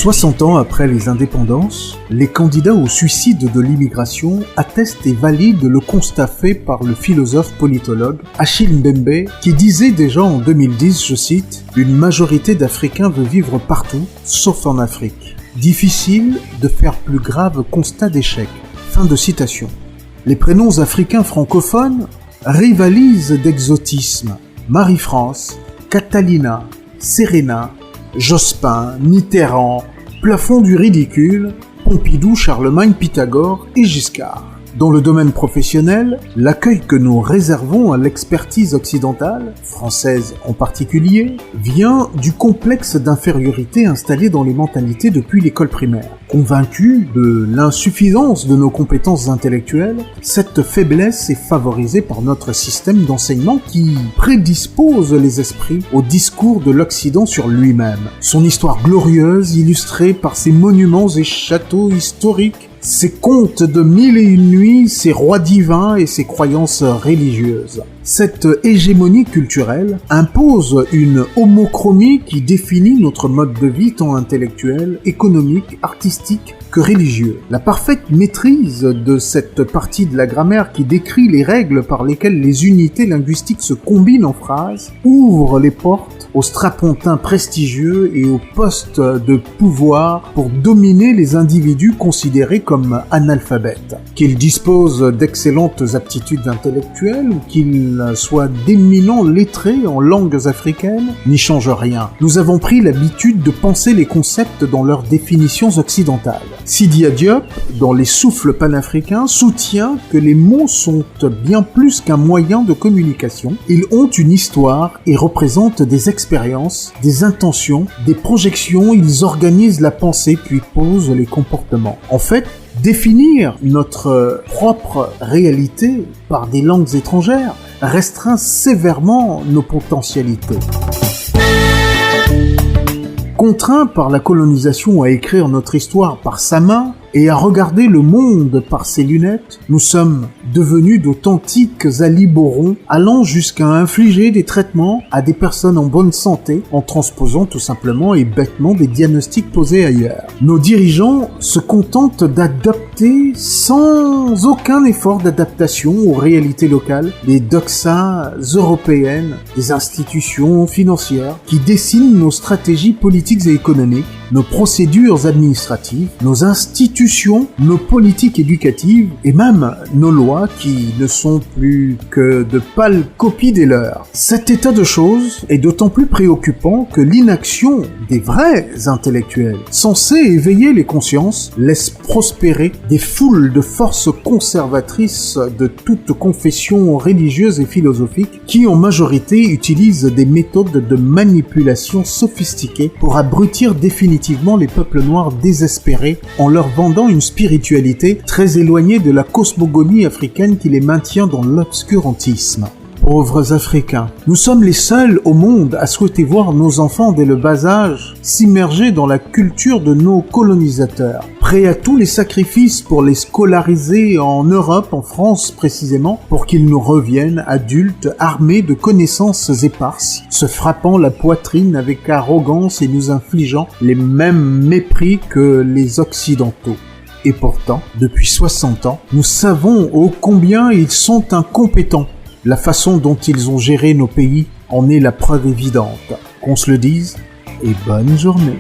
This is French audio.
60 ans après les indépendances, les candidats au suicide de l'immigration attestent et valident le constat fait par le philosophe politologue Achille Mbembe qui disait déjà en 2010, je cite, « Une majorité d'Africains veut vivre partout, sauf en Afrique. Difficile de faire plus grave constat d'échec. » Fin de citation. Les prénoms africains francophones rivalisent d'exotisme. Marie-France, Catalina, Serena, Jospin, Mitterrand, plafond du ridicule, Pompidou, Charlemagne, Pythagore et Giscard. Dans le domaine professionnel, l'accueil que nous réservons à l'expertise occidentale, française en particulier, vient du complexe d'infériorité installé dans les mentalités depuis l'école primaire. Convaincus de l'insuffisance de nos compétences intellectuelles, cette faiblesse est favorisée par notre système d'enseignement qui prédispose les esprits au discours de l'Occident sur lui-même. Son histoire glorieuse, illustrée par ses monuments et châteaux historiques, ses contes de mille et une nuits, ses rois divins et ses croyances religieuses. Cette hégémonie culturelle impose une homochromie qui définit notre mode de vie tant intellectuel, économique, artistique que religieux. La parfaite maîtrise de cette partie de la grammaire qui décrit les règles par lesquelles les unités linguistiques se combinent en phrases ouvre les portes aux strapontins prestigieux et aux postes de pouvoir pour dominer les individus considérés comme analphabètes. Qu'ils disposent d'excellentes aptitudes intellectuelles ou qu'ils soient d'éminents lettrés en langues africaines n'y change rien. Nous avons pris l'habitude de penser les concepts dans leurs définitions occidentales. Sidi Diop, dans les souffles panafricains, soutient que les mots sont bien plus qu'un moyen de communication. Ils ont une histoire et représentent des expériences, des intentions, des projections. Ils organisent la pensée puis posent les comportements. En fait, définir notre propre réalité par des langues étrangères restreint sévèrement nos potentialités. Contraints par la colonisation à écrire notre histoire par sa main et à regarder le monde par ses lunettes, nous sommes devenus d'authentiques aliborons allant jusqu'à infliger des traitements à des personnes en bonne santé en transposant tout simplement et bêtement des diagnostics posés ailleurs. Nos dirigeants se contentent d'adopter sans aucun effort d'adaptation aux réalités locales les doxas européennes des institutions financières qui dessinent nos stratégies politiques et économiques, nos procédures administratives, nos institutions, nos politiques éducatives et même nos lois qui ne sont plus que de pâles copies des leurs. Cet état de choses est d'autant plus préoccupant que l'inaction des vrais intellectuels, censés éveiller les consciences, laisse prospérer des foules de forces conservatrices de toute confession religieuse et philosophique qui en majorité utilisent des méthodes de manipulation sophistiquées pour abrutir définitivement les peuples noirs désespérés en leur vendant une spiritualité très éloignée de la cosmogonie africaine qui les maintient dans l'obscurantisme. Pauvres Africains, nous sommes les seuls au monde à souhaiter voir nos enfants dès le bas âge s'immerger dans la culture de nos colonisateurs, prêts à tous les sacrifices pour les scolariser en Europe, en France précisément, pour qu'ils nous reviennent adultes armés de connaissances éparses, se frappant la poitrine avec arrogance et nous infligeant les mêmes mépris que les Occidentaux. Et pourtant, depuis 60 ans, nous savons ô combien ils sont incompétents. La façon dont ils ont géré nos pays en est la preuve évidente. Qu'on se le dise, et bonne journée.